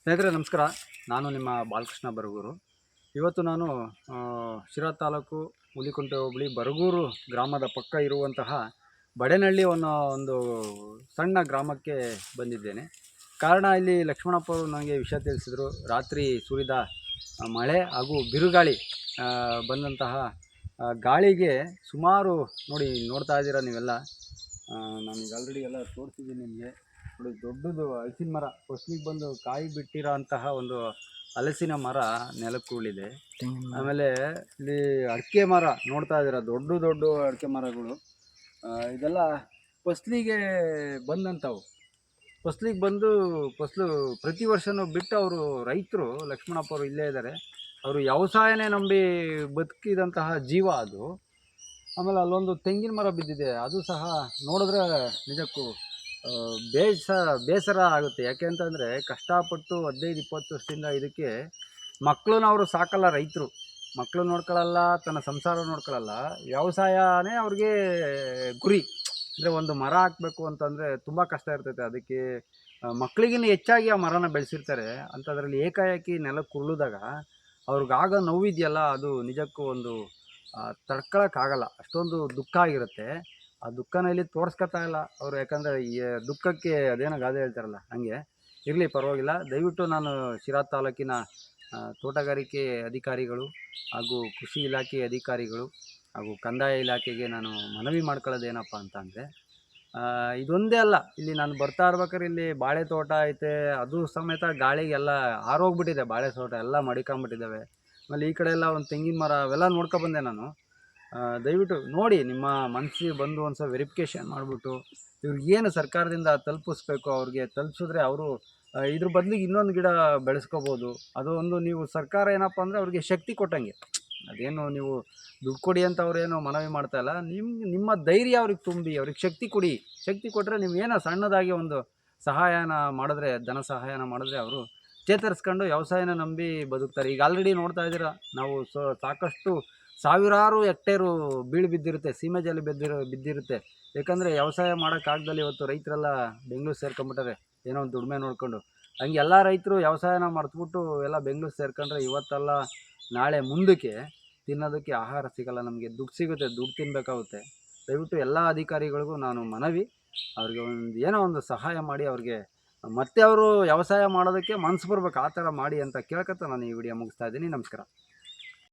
ಸ್ನೇಹಿತರೆ ನಮಸ್ಕಾರ. ನಾನು ನಿಮ್ಮ ಬಾಲಕೃಷ್ಣ ಬರಗೂರು. ಇವತ್ತು ನಾನು ಶಿರಾ ತಾಲೂಕು ಹುಲಿಕುಂಟೆ ಹೋಬಳಿ ಬರಗೂರು ಗ್ರಾಮದ ಪಕ್ಕ ಇರುವಂತಹ ಬಡೇನಹಳ್ಳಿ ಅನ್ನೋ ಒಂದು ಸಣ್ಣ ಗ್ರಾಮಕ್ಕೆ ಬಂದಿದ್ದೇನೆ. ಕಾರಣ ಇಲ್ಲಿ ಲಕ್ಷ್ಮಣಪ್ಪ ಅವರು ನನಗೆ ವಿಷಯ ತಿಳಿಸಿದರು. ರಾತ್ರಿ ಸುರಿದ ಮಳೆ ಹಾಗೂ ಬಿರುಗಾಳಿ ಬಂದಂತಹ ಗಾಳಿಗೆ ಸುಮಾರು ನೋಡ್ತಾ ಇದ್ದೀರಾ ನೀವೆಲ್ಲ. ನಾನೀಗ ಆಲ್ರೆಡಿ ಎಲ್ಲ ತೋರಿಸಿದ್ದೀನಿ ನಿಮಗೆ. ನೋಡಿ, ದೊಡ್ಡದು ಹಲಸಿನ ಮರ ಫಸ್ಲಿಗೆ ಬಂದು ಕಾಯಿ ಬಿಟ್ಟಿರೋ ಅಂತಹ ಒಂದು ಹಲಸಿನ ಮರ ನೆಲಕ್ಕೆ ಉರುಳಿದೆ. ಆಮೇಲೆ ಇಲ್ಲಿ ಅಡಿಕೆ ಮರ ನೋಡ್ತಾ ಇದ್ದೀರಾ, ದೊಡ್ಡ ದೊಡ್ಡ ಅಡಿಕೆ ಮರಗಳು. ಇದೆಲ್ಲ ಫಸ್ಲಿಗೆ ಬಂದಂಥವು. ಫಸ್ಲಿಗೆ ಬಂದು ಪ್ರತಿ ವರ್ಷವೂ ಬಿಟ್ಟು ಅವರು ರೈತರು, ಲಕ್ಷ್ಮಣಪ್ಪ ಅವರು ಇಲ್ಲೇ ಇದ್ದಾರೆ. ಅವರು ವ್ಯವಸಾಯನೇ ನಂಬಿ ಬದುಕಿದಂತಹ ಜೀವ ಅದು. ಆಮೇಲೆ ಅಲ್ಲೊಂದು ತೆಂಗಿನ ಮರ ಬಿದ್ದಿದೆ, ಅದು ಸಹ ನೋಡಿದ್ರೆ ನಿಜಕ್ಕೂ ಬೇಸರ ಆಗುತ್ತೆ. ಯಾಕೆ ಅಂತಂದರೆ ಕಷ್ಟಪಟ್ಟು 15-20 ವರ್ಷದಿಂದ ಇದಕ್ಕೆ ಮಕ್ಕಳನ್ನ ಅವರು ಸಾಕಲ್ಲ. ರೈತರು ಮಕ್ಕಳು ನೋಡ್ಕೊಳ್ಳಲ್ಲ, ತನ್ನ ಸಂಸಾರ ನೋಡ್ಕೊಳ್ಳಲ್ಲ, ವ್ಯವಸಾಯನೇ ಅವ್ರಿಗೆ ಗುರಿ. ಅಂದರೆ ಒಂದು ಮರ ಹಾಕಬೇಕು ಅಂತಂದರೆ ತುಂಬ ಕಷ್ಟ ಇರ್ತೈತೆ. ಅದಕ್ಕೆ ಮಕ್ಕಳಿಗಿನ್ನ ಹೆಚ್ಚಾಗಿ ಆ ಮರನ ಬೆಳೆಸಿರ್ತಾರೆ. ಅಂಥದ್ರಲ್ಲಿ ಏಕಾಏಕಿ ನೆಲಕ್ಕೆ ಉರುಳಿದಾಗ ಅವ್ರಿಗಾಗೋ ನೋವಿದೆಯಲ್ಲ, ಅದು ನಿಜಕ್ಕೂ ಒಂದು ತಡ್ಕೊಳಕ್ಕಾಗಲ್ಲ. ಅಷ್ಟೊಂದು ದುಃಖ ಆಗಿರುತ್ತೆ. ಆ ದುಃಖನ ಇಲ್ಲಿ ತೋರಿಸ್ಕೊತಾ ಇಲ್ಲ ಅವರು. ಯಾಕಂದರೆ ಈ ದುಃಖಕ್ಕೆ ಅದೇನೋ ಗಾದೆ ಹೇಳ್ತಾರಲ್ಲ, ಹಾಗೆ. ಇರಲಿ, ಪರವಾಗಿಲ್ಲ. ದಯವಿಟ್ಟು ನಾನು ಶಿರಾ ತಾಲೂಕಿನ ತೋಟಗಾರಿಕೆ ಅಧಿಕಾರಿಗಳು ಹಾಗೂ ಕೃಷಿ ಇಲಾಖೆ ಅಧಿಕಾರಿಗಳು ಹಾಗೂ ಕಂದಾಯ ಇಲಾಖೆಗೆ ನಾನು ಮನವಿ ಮಾಡ್ಕೊಳ್ಳೋದೇನಪ್ಪ ಅಂತಂದರೆ, ಇದೊಂದೇ ಅಲ್ಲ, ಇಲ್ಲಿ ನಾನು ಬರ್ತಾ ಇರ್ಬೇಕಾದ್ರೆ ಇಲ್ಲಿ ಬಾಳೆ ತೋಟ ಐತೆ, ಅದು ಸಮೇತ ಗಾಳಿಗೆಲ್ಲ ಆರೋಗ್ಬಿಟ್ಟಿದೆ. ಬಾಳೆ ತೋಟ ಎಲ್ಲ ಮಡಿಕೊಂಬಿಟ್ಟಿದ್ದಾವೆ. ಆಮೇಲೆ ಈ ಕಡೆ ಎಲ್ಲ ಒಂದು ತೆಂಗಿನ ಮರ, ಅವೆಲ್ಲ ನೋಡ್ಕೊಬಂದೆ ನಾನು. ದಯವಿಟ್ಟು ನೋಡಿ, ನಿಮ್ಮ ಮನಸ್ಸಿಗೆ ಬಂದು ಒಂದು ಸಲ ವೆರಿಫಿಕೇಷನ್ ಮಾಡಿಬಿಟ್ಟು ಇವ್ರಿಗೇನು ಸರ್ಕಾರದಿಂದ ತಲುಪಿಸ್ಬೇಕು ಅವ್ರಿಗೆ ತಲುಪಿಸಿದ್ರೆ ಅವರು ಇದ್ರ ಬದಲಿಗೆ ಇನ್ನೊಂದು ಗಿಡ ಬೆಳೆಸ್ಕೋಬೋದು. ಅದು ಒಂದು, ನೀವು ಸರ್ಕಾರ ಏನಪ್ಪ ಅಂದರೆ ಅವ್ರಿಗೆ ಶಕ್ತಿ ಕೊಟ್ಟಂಗೆ. ಅದೇನು ನೀವು ದುಡ್ಡು ಕೊಡಿ ಅಂತ ಅವ್ರೇನು ಮನವಿ ಮಾಡ್ತಾಯಿಲ್ಲ. ನಿಮ್ಮ ಧೈರ್ಯ ಅವ್ರಿಗೆ ತುಂಬಿ, ಅವ್ರಿಗೆ ಶಕ್ತಿ ಕೊಡಿ. ಶಕ್ತಿ ಕೊಟ್ಟರೆ ನೀವು ಏನೋ ಸಣ್ಣದಾಗಿ ಒಂದು ಸಹಾಯನ ಮಾಡಿದ್ರೆ, ಧನ ಸಹಾಯನ ಮಾಡಿದ್ರೆ ಅವರು ಚೇತರಿಸ್ಕೊಂಡು ವ್ಯವಸಾಯನ ನಂಬಿ ಬದುಕ್ತಾರೆ. ಈಗ ಆಲ್ರೆಡಿ ನೋಡ್ತಾ ಇದ್ದೀರಾ ನಾವು, ಸಾಕಷ್ಟು ಸಾವಿರಾರು ಹೆಕ್ಟೇರು ಬಿದ್ದಿರುತ್ತೆ, ಸೀಮೆ ಜಲ ಬಿದ್ದಿರುತ್ತೆ. ಯಾಕಂದರೆ ವ್ಯವಸಾಯ ಮಾಡೋಕ್ಕಾಗ್ದಲ್ಲಿ ಇವತ್ತು ರೈತರೆಲ್ಲ ಬೆಂಗಳೂರು ಸೇರ್ಕೊಂಬಿಟ್ಟಾರೆ, ಏನೋ ಒಂದು ದುಡಿಮೆ ನೋಡಿಕೊಂಡು. ಹಂಗೆ ಎಲ್ಲ ರೈತರು ವ್ಯವಸಾಯನ ಮರೆತುಬಿಟ್ಟು ಎಲ್ಲ ಬೆಂಗಳೂರು ಸೇರ್ಕೊಂಡ್ರೆ ಇವತ್ತಲ್ಲ ನಾಳೆ ಮುಂದಕ್ಕೆ ತಿನ್ನೋದಕ್ಕೆ ಆಹಾರ ಸಿಗಲ್ಲ. ನಮಗೆ ದುಡ್ಡು ಸಿಗುತ್ತೆ, ದುಡ್ಡು ತಿನ್ನಬೇಕಾಗುತ್ತೆ. ದಯವಿಟ್ಟು ಎಲ್ಲ ಅಧಿಕಾರಿಗಳಿಗೂ ನಾನು ಮನವಿ, ಅವ್ರಿಗೆ ಏನೋ ಒಂದು ಸಹಾಯ ಮಾಡಿ, ಅವ್ರಿಗೆ ಮತ್ತೆ ಅವರು ವ್ಯವಸಾಯ ಮಾಡೋದಕ್ಕೆ ಮನಸ್ಸು ಬರ್ಬೇಕು. ಆ ಥರ ಮಾಡಿ ಅಂತ ಕೇಳ್ಕೊತ ನಾನು ಈ ವಿಡಿಯೋ ಮುಗಿಸ್ತಾ ಇದ್ದೀನಿ. ನಮಸ್ಕಾರ.